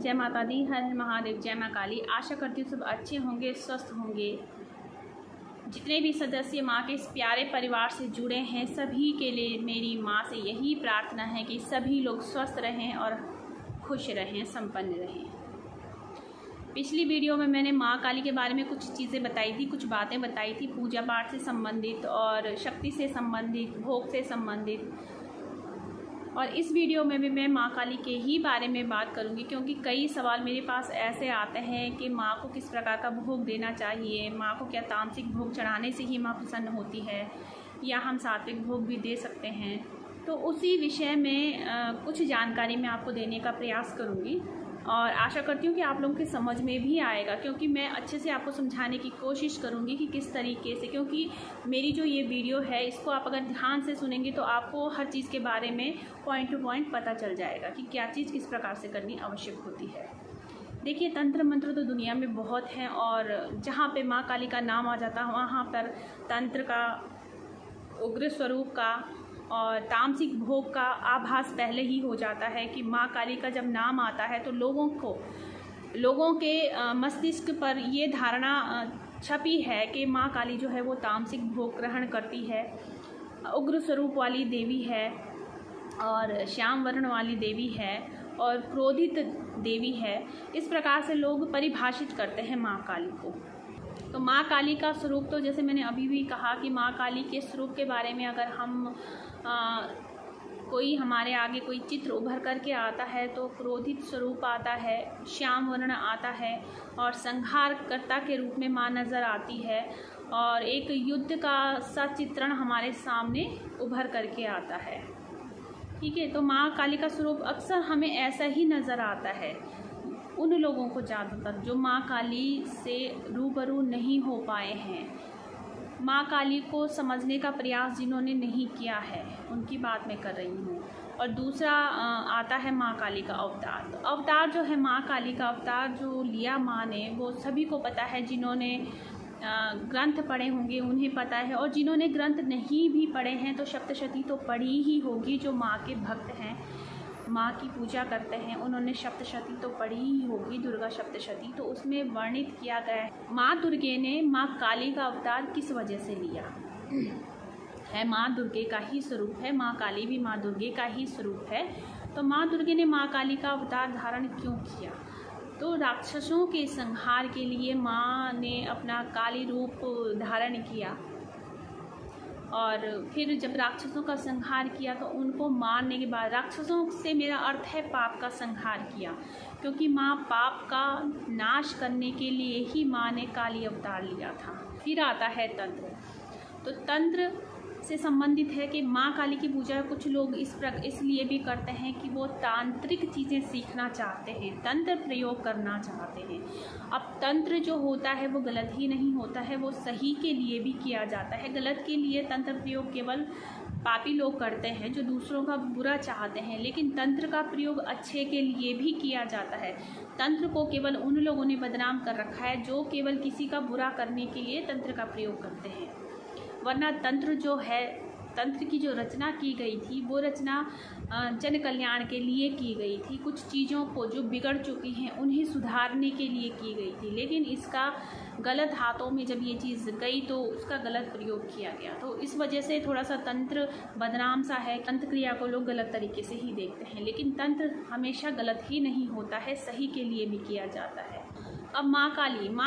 जय माता दी, हर हर महादेव, जय माँ काली। आशा करती हूँ सब अच्छे होंगे, स्वस्थ होंगे। जितने भी सदस्य माँ के इस प्यारे परिवार से जुड़े हैं सभी के लिए मेरी माँ से यही प्रार्थना है कि सभी लोग स्वस्थ रहें और खुश रहें, संपन्न रहें। पिछली वीडियो में मैंने माँ काली के बारे में कुछ चीज़ें बताई थी, कुछ बातें बताई थी पूजा पाठ से संबंधित और शक्ति से संबंधित, भोग से संबंधित। और इस वीडियो में भी मैं माँ काली के ही बारे में बात करूंगी, क्योंकि कई सवाल मेरे पास ऐसे आते हैं कि माँ को किस प्रकार का भोग देना चाहिए, माँ को क्या तामसिक भोग चढ़ाने से ही माँ प्रसन्न होती है या हम सात्विक भोग भी दे सकते हैं। तो उसी विषय में कुछ जानकारी मैं आपको देने का प्रयास करूँगी और आशा करती हूँ कि आप लोगों के समझ में भी आएगा, क्योंकि मैं अच्छे से आपको समझाने की कोशिश करूँगी कि किस तरीके से, क्योंकि मेरी जो ये वीडियो है इसको आप अगर ध्यान से सुनेंगे तो आपको हर चीज़ के बारे में पॉइंट टू पॉइंट पता चल जाएगा कि क्या चीज़ किस प्रकार से करनी आवश्यक होती है। देखिए, तंत्र मंत्र तो दुनिया में बहुत हैं और जहाँ पे माँ काली का नाम आ जाता है वहाँ पर तंत्र का, उग्र स्वरूप का और तामसिक भोग का आभास पहले ही हो जाता है कि माँ काली का जब नाम आता है तो लोगों के मस्तिष्क पर ये धारणा छपी है कि माँ काली जो है वो तामसिक भोग ग्रहण करती है, उग्र स्वरूप वाली देवी है और श्याम वर्ण वाली देवी है और क्रोधित देवी है। इस प्रकार से लोग परिभाषित करते हैं माँ काली को। तो माँ काली का स्वरूप तो जैसे मैंने अभी भी कहा कि माँ काली के स्वरूप के बारे में अगर हम कोई हमारे आगे कोई चित्र उभर करके आता है तो क्रोधित स्वरूप आता है, श्याम वर्ण आता है और संहारकर्ता के रूप में माँ नज़र आती है और एक युद्ध का सचित्रण हमारे सामने उभर करके आता है। ठीक है, तो माँ काली का स्वरूप अक्सर हमें ऐसा ही नज़र आता है उन लोगों को ज़्यादातर जो माँ काली से रूबरू नहीं हो पाए हैं, माँ काली को समझने का प्रयास जिन्होंने नहीं किया है, उनकी बात मैं कर रही हूँ। और दूसरा आता है माँ काली का अवतार। तो अवतार जो है माँ काली का अवतार जो लिया माँ ने, वो सभी को पता है। जिन्होंने ग्रंथ पढ़े होंगे उन्हें पता है, और जिन्होंने ग्रंथ नहीं भी पढ़े हैं तो सप्तशती तो पढ़ी ही होगी। जो माँ के भक्त हैं, माँ की पूजा करते हैं, उन्होंने सप्तशती तो पढ़ी ही होगी, दुर्गा सप्तशती। तो उसमें वर्णित किया गया है माँ दुर्गे ने माँ काली का अवतार किस वजह से लिया है। माँ दुर्गे का ही स्वरूप है, माँ काली भी माँ दुर्गे का ही स्वरूप है। तो माँ दुर्गे ने माँ काली का अवतार धारण क्यों किया? तो राक्षसों के संहार के लिए माँ ने अपना काली रूप धारण किया और फिर जब राक्षसों का संहार किया तो उनको मारने के बाद, राक्षसों से मेरा अर्थ है पाप का संहार किया, क्योंकि माँ पाप का नाश करने के लिए ही माँ ने काली अवतार लिया था। फिर आता है तंत्र। तो तंत्र से संबंधित है कि माँ काली की पूजा कुछ लोग इसलिए भी करते हैं कि वो तांत्रिक चीज़ें सीखना चाहते हैं, तंत्र प्रयोग करना चाहते हैं। अब तंत्र जो होता है वो गलत ही नहीं होता है, वो सही के लिए भी किया जाता है। गलत के लिए तंत्र प्रयोग केवल पापी लोग करते हैं जो दूसरों का बुरा चाहते हैं, लेकिन तंत्र का प्रयोग अच्छे के लिए भी किया जाता है। तंत्र को केवल उन लोगों ने बदनाम कर रखा है जो केवल किसी का बुरा करने के लिए तंत्र का प्रयोग करते हैं, वरना तंत्र जो है, तंत्र की जो रचना की गई थी वो रचना जन कल्याण के लिए की गई थी। कुछ चीज़ों को जो बिगड़ चुकी हैं उन्हें सुधारने के लिए की गई थी, लेकिन इसका गलत हाथों में जब ये चीज़ गई तो उसका गलत प्रयोग किया गया। तो इस वजह से थोड़ा सा तंत्र बदनाम सा है। तंत्र क्रिया को लोग गलत तरीके से ही देखते हैं, लेकिन तंत्र हमेशा गलत ही नहीं होता है, सही के लिए भी किया जाता है। अब माँ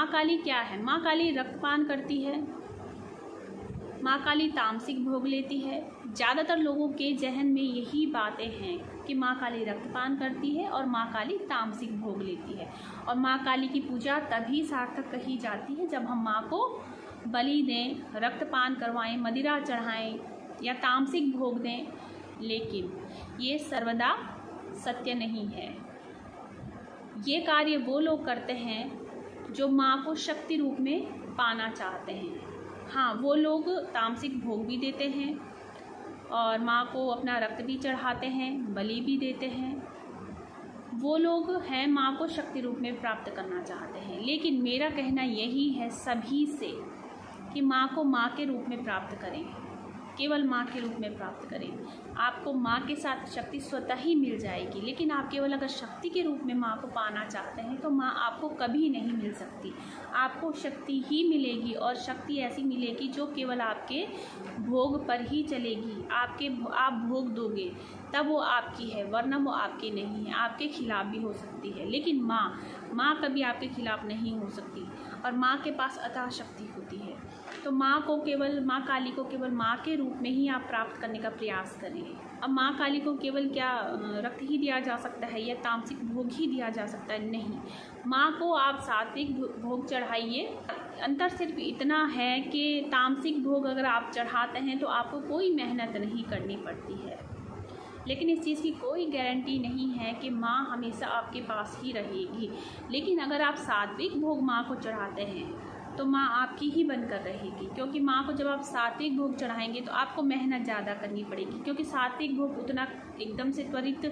काली क्या है? माँ काली रक्तपान करती है, माँ काली तामसिक भोग लेती है। ज़्यादातर लोगों के जहन में यही बातें हैं कि माँ काली रक्तपान करती है और माँ काली तामसिक भोग लेती है। और माँ काली की पूजा तभी सार्थक कही जाती है जब हम माँ को बलि दें, रक्तपान करवाएं, मदिरा चढ़ाएं या तामसिक भोग दें, लेकिन ये सर्वदा सत्य नहीं है। ये कार्य वो लोग करते हैं जो माँ को शक्ति रूप में पाना चाहते हैं। हाँ, वो लोग तामसिक भोग भी देते हैं और माँ को अपना रक्त भी चढ़ाते हैं, बलि भी देते हैं। वो लोग हैं माँ को शक्ति रूप में प्राप्त करना चाहते हैं। लेकिन मेरा कहना यही है सभी से कि माँ को माँ के रूप में प्राप्त करें। केवल माँ के रूप में प्राप्त करें। आपको माँ के साथ शक्ति स्वतः ही मिल जाएगी, लेकिन आप केवल अगर शक्ति के रूप में माँ को पाना चाहते हैं तो माँ आपको कभी नहीं मिल सकती। आपको शक्ति ही मिलेगी, और शक्ति ऐसी मिलेगी जो केवल आपके भोग पर ही चलेगी। आप भोग दोगे तब वो आपकी है, वरना वो आपकी नहीं है, आपके खिलाफ भी हो सकती है। लेकिन माँ कभी आपके खिलाफ नहीं हो सकती, और माँ के पास अथाह शक्ति होती है। तो माँ काली को केवल माँ के रूप में ही आप प्राप्त करने का प्रयास करें। अब माँ काली को केवल क्या रक्त ही दिया जा सकता है या तामसिक भोग ही दिया जा सकता है? नहीं, माँ को आप सात्विक भोग चढ़ाइए। अंतर सिर्फ इतना है कि तामसिक भोग अगर आप चढ़ाते हैं तो आपको कोई मेहनत नहीं करनी पड़ती है, लेकिन इस चीज़ की कोई गारंटी नहीं है कि माँ हमेशा आपके पास ही रहेगी। लेकिन अगर आप सात्विक भोग माँ को चढ़ाते हैं तो माँ आपकी ही बनकर रहेगी, क्योंकि माँ को जब आप सात्विक भोग चढ़ाएंगे तो आपको मेहनत ज़्यादा करनी पड़ेगी, क्योंकि सात्विक भोग उतना एकदम से त्वरित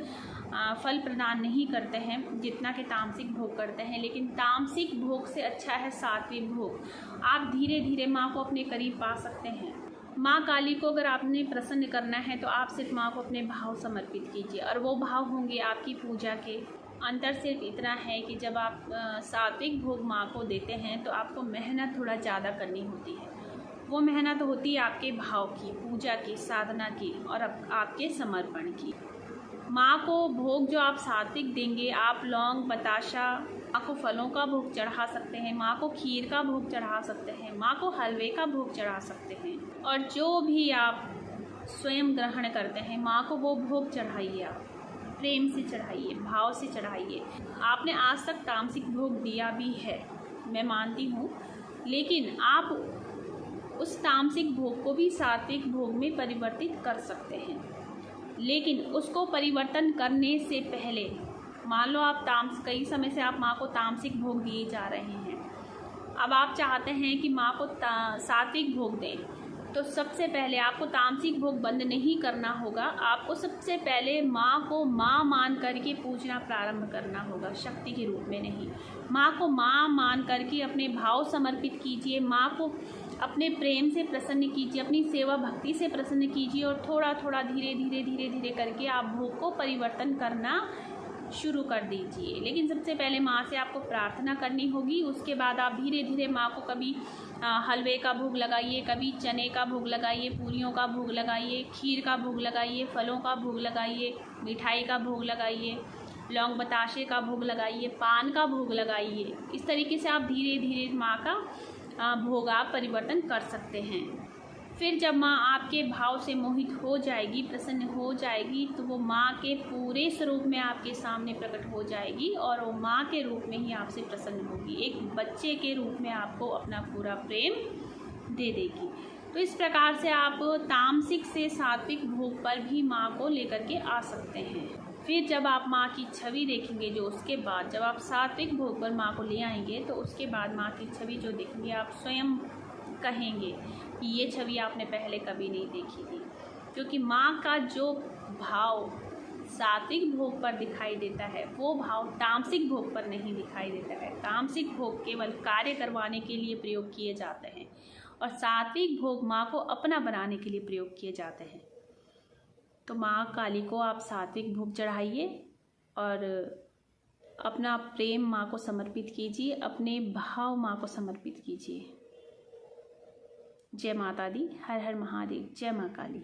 फल प्रदान नहीं करते हैं जितना कि तामसिक भोग करते हैं। लेकिन तामसिक भोग से अच्छा है सात्विक भोग। आप धीरे धीरे माँ को अपने करीब पा सकते हैं। माँ काली को अगर आपने प्रसन्न करना है तो आप सिर्फ माँ को अपने भाव समर्पित कीजिए, और वो भाव होंगे आपकी पूजा के। अंतर सिर्फ इतना है कि जब आप सात्विक भोग माँ को देते हैं तो आपको मेहनत थोड़ा ज़्यादा करनी होती है। वो मेहनत होती है आपके भाव की, पूजा की, साधना की, और आपके समर्पण की। माँ को भोग जो आप सात्विक देंगे, आप लौंग, बताशा, माँ को फलों का भोग चढ़ा सकते हैं, माँ को खीर का भोग चढ़ा सकते हैं, माँ को हलवे का भोग चढ़ा सकते हैं, और जो भी आप स्वयं ग्रहण करते हैं माँ को वो भोग चढ़ाइए। आप प्रेम से चढ़ाइए, भाव से चढ़ाइए। आपने आज तक तामसिक भोग दिया भी है, मैं मानती हूँ, लेकिन आप उस तामसिक भोग को भी सात्विक भोग में परिवर्तित कर सकते हैं। लेकिन उसको परिवर्तन करने से पहले, मान लो आप कई समय से आप माँ को तामसिक भोग दिए जा रहे हैं, अब आप चाहते हैं कि माँ को सात्विक भोग दें, तो सबसे पहले आपको तामसिक भोग बंद नहीं करना होगा। आपको सबसे पहले माँ को माँ मान करके पूजना प्रारंभ करना होगा, शक्ति के रूप में नहीं। माँ को माँ मान करके अपने भाव समर्पित कीजिए, माँ को अपने प्रेम से प्रसन्न कीजिए, अपनी सेवा भक्ति से प्रसन्न कीजिए, और थोड़ा थोड़ा धीरे धीरे करके आप भोग को परिवर्तन करना शुरू कर दीजिए। लेकिन सबसे पहले माँ से आपको प्रार्थना करनी होगी। उसके बाद आप धीरे धीरे माँ को कभी हलवे का भोग लगाइए, कभी चने का भोग लगाइए, पूरियों का भोग लगाइए, खीर का भोग लगाइए, फलों का भोग लगाइए, मिठाई का भोग लगाइए, लौंग बताशे का भोग लगाइए, पान का भोग लगाइए। इस तरीके से आप धीरे धीरे माँ का भोग आप परिवर्तन कर सकते हैं। फिर जब माँ आपके भाव से मोहित हो जाएगी, प्रसन्न हो जाएगी, तो वो माँ के पूरे स्वरूप में आपके सामने प्रकट हो जाएगी, और वो माँ के रूप में ही आपसे प्रसन्न होगी, एक बच्चे के रूप में आपको अपना पूरा प्रेम दे देगी। तो इस प्रकार से आप तामसिक से सात्विक भोग पर भी माँ को लेकर के आ सकते हैं। फिर जब आप माँ की छवि देखेंगे, जो उसके बाद जब आप सात्विक भोग पर माँ को ले आएंगे, तो उसके बाद माँ की छवि जो देखेंगे, आप स्वयं कहेंगे कि ये छवि आपने पहले कभी नहीं देखी थी, क्योंकि माँ का जो भाव सात्विक भोग पर दिखाई देता है वो भाव तामसिक भोग पर नहीं दिखाई देता है। तामसिक भोग केवल कार्य करवाने के लिए प्रयोग किए जाते हैं, और सात्विक भोग माँ को अपना बनाने के लिए प्रयोग किए जाते हैं। तो माँ काली को आप सात्विक भोग चढ़ाइए और अपना प्रेम माँ को समर्पित कीजिए, अपने भाव माँ को समर्पित कीजिए। जय माता दी। हर हर महादेव। जय माँ काली।